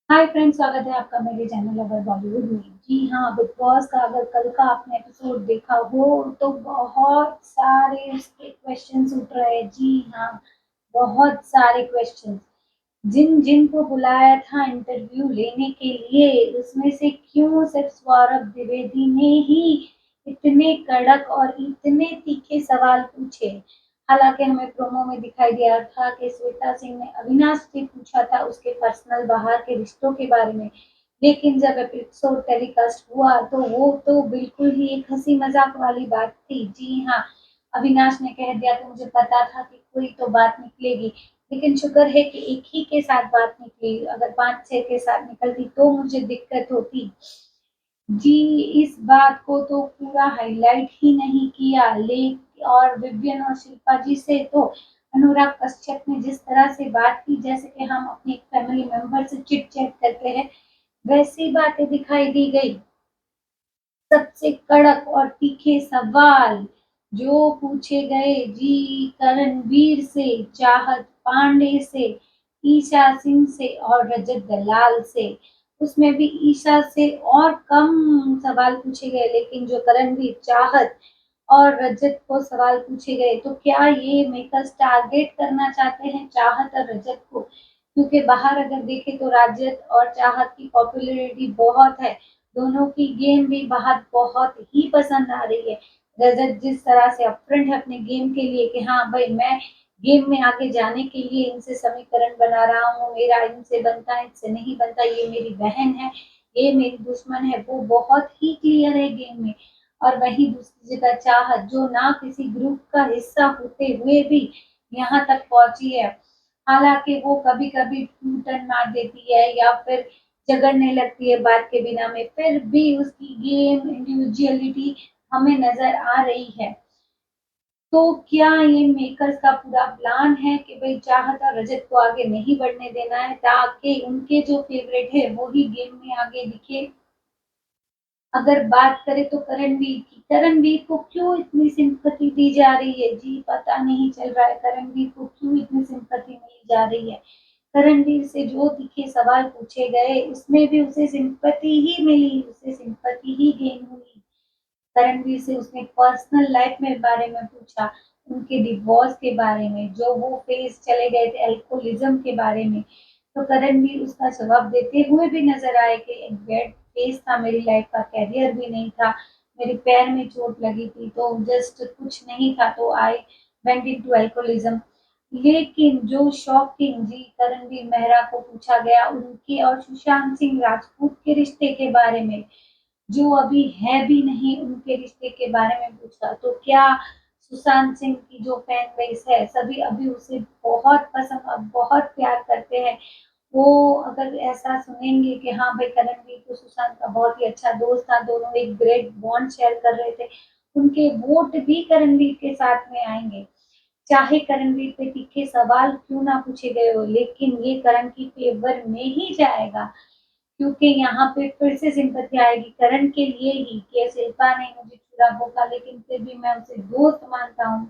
Hi friends, स्वागत है आपका मेरे चैनल अगर बॉलीवुड में। जी हाँ, बिग बॉस का अगर कल का आपने एपिसोड देखा हो तो बहुत सारे उसके क्वेश्चंस उठ रहे हैं। जी हाँ, बहुत सारे क्वेश्चंस। जिन जिन को बुलाया था इंटरव्यू लेने के लिए, उसमें से क्यों सिर्फ सौरभ द्विवेदी ने ही इतने कड़क और इतने तीखे सवाल पूछे। हालांकि हमें प्रोमो में दिखाई दिया था कि श्वेता सिंह ने अविनाश से पूछा था उसके पर्सनल बाहर के रिश्तों के बारे में, लेकिन जब एपिसोड टेलीकास्ट हुआ तो वो तो बिल्कुल ही एक हंसी मजाक वाली बात थी। जी हाँ, अविनाश ने कह दिया कि मुझे पता था कि कोई तो बात निकलेगी, लेकिन शुक्र है कि एक ही के साथ बात निकली। अगर 5-6 के साथ निकलती तो मुझे दिक्कत होती। जी, इस बात को तो पूरा हाईलाइट ही नहीं किया। ले और विवियन और शिल्पा जी से तो अनुराग कश्यप ने जिस तरह से बात की, जैसे कि हम अपने एक फैमिली मेंबर से चिट चैट करते हैं, वैसी बातें दिखाई दी गई। सबसे कड़क और तीखे सवाल जो पूछे गए, जी, करणवीर से, चाहत पांडे से, ईशा सिंह से और रजत दलाल से। उसमें भी ईशा से और कम सवाल पूछे गए, लेकिन जो करणवीर, चाहत और रजत को सवाल पूछे गए, तो क्या ये मेकर्स टारगेट करना चाहते हैं चाहत और रजत को? क्योंकि बाहर अगर देखें तो रजत और चाहत की पॉपुलैरिटी बहुत है। दोनों की गेम भी बाहर बहुत ही पसंद आ रही है। रजत जिस तरह से अपफ्रंट है अपने गेम के लिए कि हाँ भाई, मैं गेम में आगे जाने के लिए इनसे समीकरण बना रहा हूँ, मेरा इनसे बनता है, इनसे नहीं बनता, ये मेरी बहन है, ये मेरी दुश्मन है, वो बहुत ही क्लियर है गेम में। और वही दूसरी जगह चाहत, जो ना किसी ग्रुप का हिस्सा होते हुए भी यहाँ तक पहुंची है। हालांकि वो कभी कभी टर्न मार देती है या फिर झगड़ने लगती है बात के बिना में, फिर भी उसकी गेम इंडिविजुअलिटी हमें नजर आ रही है। तो क्या ये मेकर्स का पूरा प्लान है कि भाई चाहत और रजत को आगे नहीं बढ़ने देना है, ताकि उनके जो फेवरेट है वो ही गेम में आगे दिखे? अगर बात करें तो करणवीर की, करणवीर को क्यों इतनी सिंपैथी दी जा रही है? जी, पता नहीं चल रहा है करणवीर को क्यों इतनी सिंपैथी मिली जा रही है। करणवीर से जो तीखे सवाल पूछे गए, उसमें भी उसे सिंपैथी ही मिली, उसे सिंपैथी ही गेन हुई। करणवीर से उसने पर्सनल लाइफ में बारे में पूछा, उनके डिवोर्स के बारे में, जो वो फेज चले गए थे अल्कोहलिज्म के बारे में। तो करणवीर उसका जवाब देते हुए भी नजर आए कि एक बैड फेज था मेरी लाइफ का, कैरियर भी नहीं था, मेरे पैर में चोट लगी थी, तो जस्ट कुछ नहीं था, तो आई वेंट इनटू अल्कोहलिज्म। लेकिन जो शॉकिंग, जी, करणवीर मेहरा को पूछा गया उनके और सुशांत सिंह राजपूत के रिश्ते के बारे में, जो अभी है भी नहीं, उनके रिश्ते के बारे में पूछा। तो क्या सुशांत सिंह की जो फैन बेस है, सभी अभी उसे बहुत पसंद, बहुत प्यार करते हैं। वो अगर ऐसा सुनेंगे कि हाँ भाई, करणवीर तो सुशांत का बहुत ही अच्छा दोस्त था, दोनों एक ग्रेट बॉन्ड शेयर कर रहे थे, उनके वोट भी करणवीर के साथ में आएंगे। चाहे करणवीर पे तीखे सवाल क्यों ना पूछे गए हो, लेकिन ये करण की फेवर में ही जाएगा, क्योंकि यहाँ पे फिर से सिंपैथी आएगी करण के लिए ही कि शिल्पा ने मुझे चुरा भोगा, लेकिन फिर भी मैं उसे दोस्त मानता हूँ।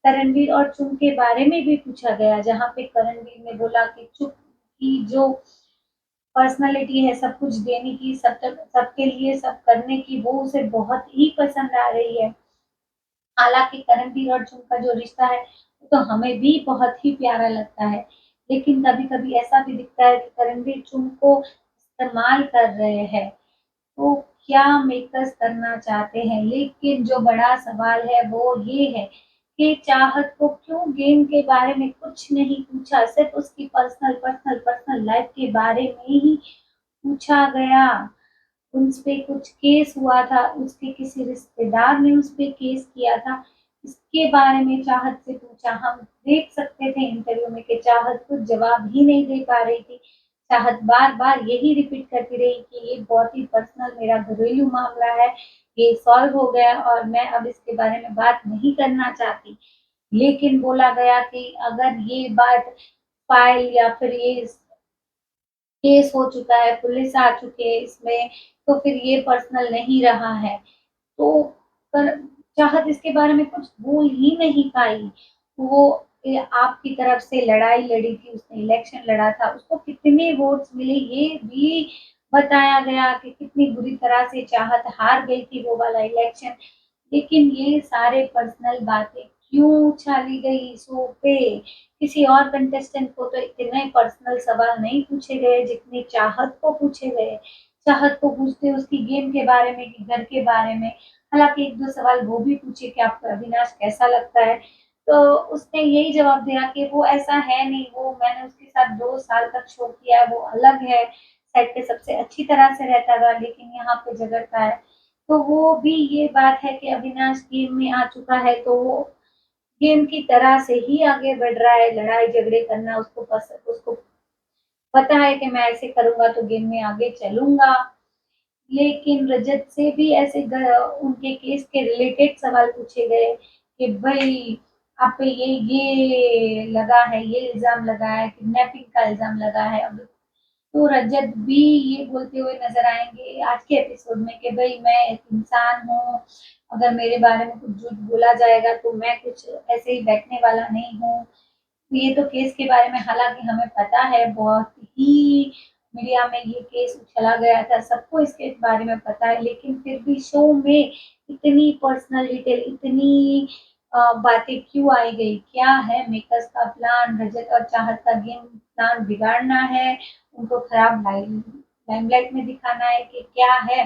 करणवीर और चुप के बारे में भी पूछा गया, जहाँ पे करणवीर ने बोला कि चुप की जो पर्सनालिटी है सब कुछ देने की, सब सबके लिए सब करने की, वो उसे बहुत ही पसंद आ रही है। हालांकि करणवीर और चुन का जो रिश्ता है वो तो हमें भी बहुत ही प्यारा लगता है, लेकिन कभी कभी ऐसा भी दिखता है कि करणवीर चुन को इस्तेमाल कर रहे हैं। तो क्या मेकर्स करना चाहते हैं? लेकिन जो बड़ा सवाल है वो ये है कि चाहत को क्यों गेम के बारे में कुछ नहीं पूछा, सिर्फ उसकी पर्सनल लाइफ के बारे में ही पूछा गया। उस पे कुछ केस हुआ था, उसके किसी रिश्तेदार ने उस पे केस किया था, इसके बारे में चाहत से पूछा। हम देख सकते थे इंटरव्यू में कि चाहत कुछ जवाब ही नहीं दे पा रही थी। चाहत बार बार यही रिपीट करती रही कि ये बहुत ही पर्सनल मेरा घरेलू मामला है, ये सॉल्व हो गया और मैं अब इसके बारे में बात नहीं करना चाहती। लेकिन बोला गया कि अगर ये बात फाइल या फिर ये केस हो चुका है, पुलिस आ चुकी है इसमें, तो फिर ये पर्सनल नहीं रहा है। तो पर चाहत इसके बारे में कुछ बोल ही नहीं पाई। वो आपकी तरफ से लड़ाई लड़ी थी, उसने इलेक्शन लड़ा था, उसको कितने वोट्स मिले ये भी बताया गया कि कितनी बुरी तरह से चाहत हार गई थी वो वाला इलेक्शन। लेकिन ये सारे पर्सनल बातें क्यों उछाली गई शो पे? किसी और कंटेस्टेंट को तो इतने पर्सनल सवाल नहीं पूछे गए जितने चाहत को पूछे गए। चाहत को पूछते उसकी गेम के बारे में कि घर के बारे में। हालांकि एक दो सवाल वो भी पूछे कि आपको अविनाश कैसा लगता है, तो उसने यही जवाब दिया कि वो ऐसा है नहीं, वो मैंने उसके साथ 2 साल तक शो किया है, वो अलग है, सेट पे सबसे अच्छी तरह से रहता था लेकिन यहाँ पे झगड़ता है। तो वो भी ये बात है कि अविनाश गेम में आ चुका है तो वो गेम की तरह से ही आगे बढ़ रहा है, लड़ाई झगड़े करना उसको पसंद, उसको पता है कि मैं ऐसे करूंगा तो गेम में आगे चलूंगा। लेकिन रजत से भी ऐसे उनके केस के रिलेटेड सवाल पूछे गए कि भाई आप पे ये लगा है, ये इल्जाम लगा है, किडनैपिंग का इल्जाम लगा है। अब तो रजत भी ये बोलते हुए नजर आएंगे आज के एपिसोड में कि भाई मैं एक इंसान हूँ, अगर मेरे बारे में कुछ झूठ बोला जाएगा तो मैं कुछ ऐसे ही बैठने वाला नहीं हूँ। ये तो केस के बारे में हालांकि हमें पता है, बहुत ही मीडिया में ये केस उछला गया था, सबको इसके बारे में पता है, लेकिन फिर भी शो में इतनी पर्सनल डिटेल, इतनी बातें क्यों आई गई? क्या है मेकर्स का प्लान? रजत और चाहत का गेम प्लान बिगाड़ना है, उनको खराब लाइमलाइट में दिखाना है कि क्या है?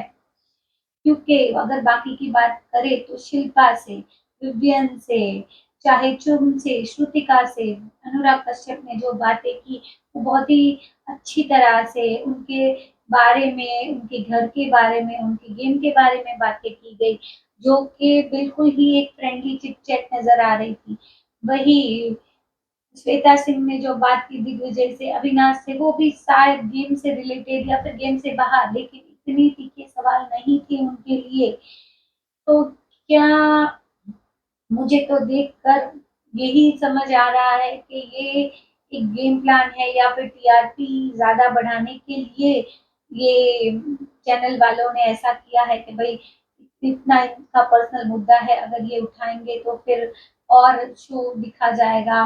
क्योंकि अगर बाकी की बात करें तो शिल्पा से, विवियन से, चाहे चुम से, श्रुतिका से, अनुराग कश्यप ने जो बातें की वो बहुत ही अच्छी तरह से उनके बारे में, उनके घर के बारे में, उनके गेम के बारे में बातें की गई, जो कि बिल्कुल ही एक फ्रेंडली चिट चैट नजर आ रही थी। वही श्वेता सिंह ने जो बात की दिग्विजय से, अविनाश से, वो भी शायद गेम से रिलेटेड या फिर गेम से बाहर, लेकिन इतनी तीखे सवाल नहीं थे उनके लिए। तो क्या, मुझे तो देखकर यही समझ आ रहा है कि ये एक गेम प्लान है या फिर टीआरपी ज्यादा बढ़ाने के लिए ये चैनल वालों ने ऐसा किया है कि भाई इतना इनका पर्सनल मुद्दा है, अगर ये उठाएंगे तो फिर और शो दिखा जाएगा।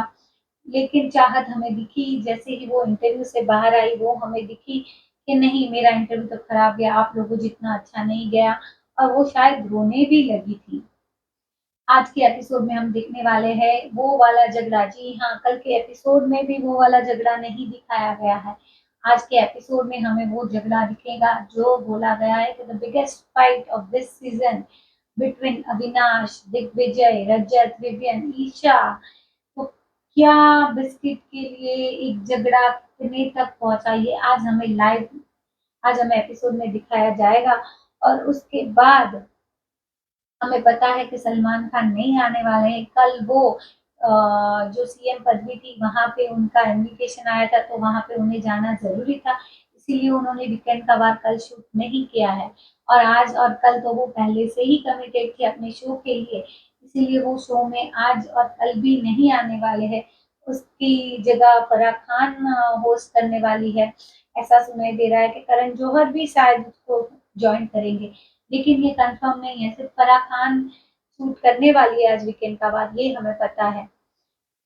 लेकिन चाहत हमें दिखी, जैसे ही वो इंटरव्यू से बाहर आई वो हमें दिखी कि नहीं मेरा इंटरव्यू तो खराब गया, आप लोगों जितना अच्छा नहीं गया, और वो शायद रोने भी लगी थी। आज के एपिसोड में हम देखने वाले हैं वो वाला झगड़ा। जी हाँ, कल के एपिसोड में भी वो वाला झगड़ा नहीं दिखाया गया है। आज के एपिसोड में हमें वो झगड़ा दिखेगा जो बोला गया है कि the biggest fight of this season between Avinash, Digvijay, Rajat, Vivian, Eisha. तो क्या बिस्किट के लिए एक झगड़ा कितने तक पहुंचा, ये आज हमें एपिसोड में दिखाया जाएगा। और उसके बाद हमें पता है कि सलमान खान नहीं आने वाले हैं। कल वो जो सीएम पदवी थी वहां पे उनका इनविटेशन आया था तो वहां पे उन्हें जाना जरूरी था, इसीलिए उन्होंने वीकेंड का वार कल शूट नहीं किया है। और आज और कल तो वो पहले से ही कमिटेड थे अपने शो के लिए, इसीलिए वो शो में आज और कल भी नहीं आने वाले हैं। उसकी जगह फराह खान होस्ट करने वाली है। ऐसा सुनाई दे रहा है कि करण जौहर भी शायद उसको ज्वाइन करेंगे, लेकिन ये कंफर्म नहीं है। सिर्फ फराह खान शूट करने वाली है आज वीकेंड का बाद, ये हमें पता है।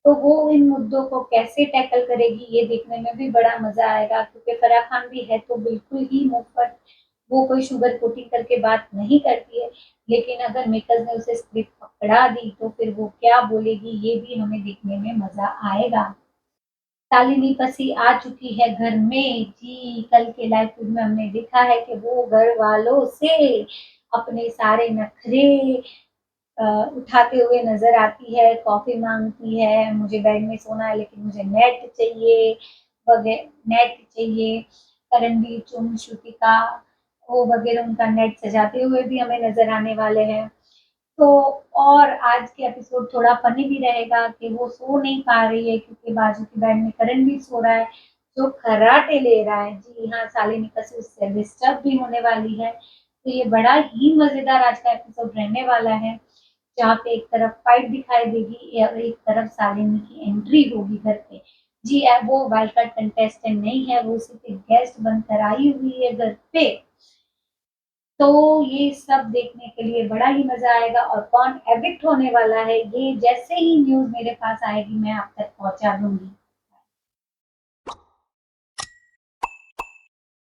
तो वो इन मुद्दों को कैसे टैकल करेगी ये देखने में भी बड़ा मजा आएगा, क्योंकि फराह खान भी है तो बिल्कुल ही मुफ्त, वो कोई शुगर कोटिंग करके बात नहीं करती है। लेकिन अगर मेकर्स ने उसे स्क्रिप्ट पकड़ा दी तो फिर वो क्या बोलेगी ये भी हमें देखने में मजा आएगा। शालिनी पसी आ चुकी है घर में। जी, कल के लाइव फीड में हमने देखा है कि वो घर वालों से अपने सारे नखरे उठाते हुए नजर आती है, कॉफी मांगती है, मुझे बेड में सोना है लेकिन मुझे नेट चाहिए, वगैरह नेट चाहिए। करणवीर, चुम, श्रुतिका वो वगैरह उनका नेट सजाते हुए भी हमें नजर आने वाले हैं। तो और आज के एपिसोड थोड़ा फनी भी रहेगा कि वो सो नहीं पा रही है क्योंकि बाजू के बेड में करण भी सो रहा है जो खर्राटे ले रहा है। जी हाँ, शालिनी कसी उससे डिस्टर्ब भी होने वाली है। तो ये बड़ा ही मजेदार आज का एपिसोड रहने वाला है, जहाँ पे एक तरफ फाइट दिखाई देगी और एक तरफ शालिनी की एंट्री होगी घर पे। जी वो वाइल्ड कार्ड कंटेस्टेंट नहीं है, वो सिर्फ एक गेस्ट बनकर आई हुई है घर पे। तो ये सब देखने के लिए बड़ा ही मज़ा आएगा और कौन एविक्ट होने वाला है, ये जैसे ही न्यूज़ मेरे पास आएगी मैं आप तक पहुँचा दूँगी।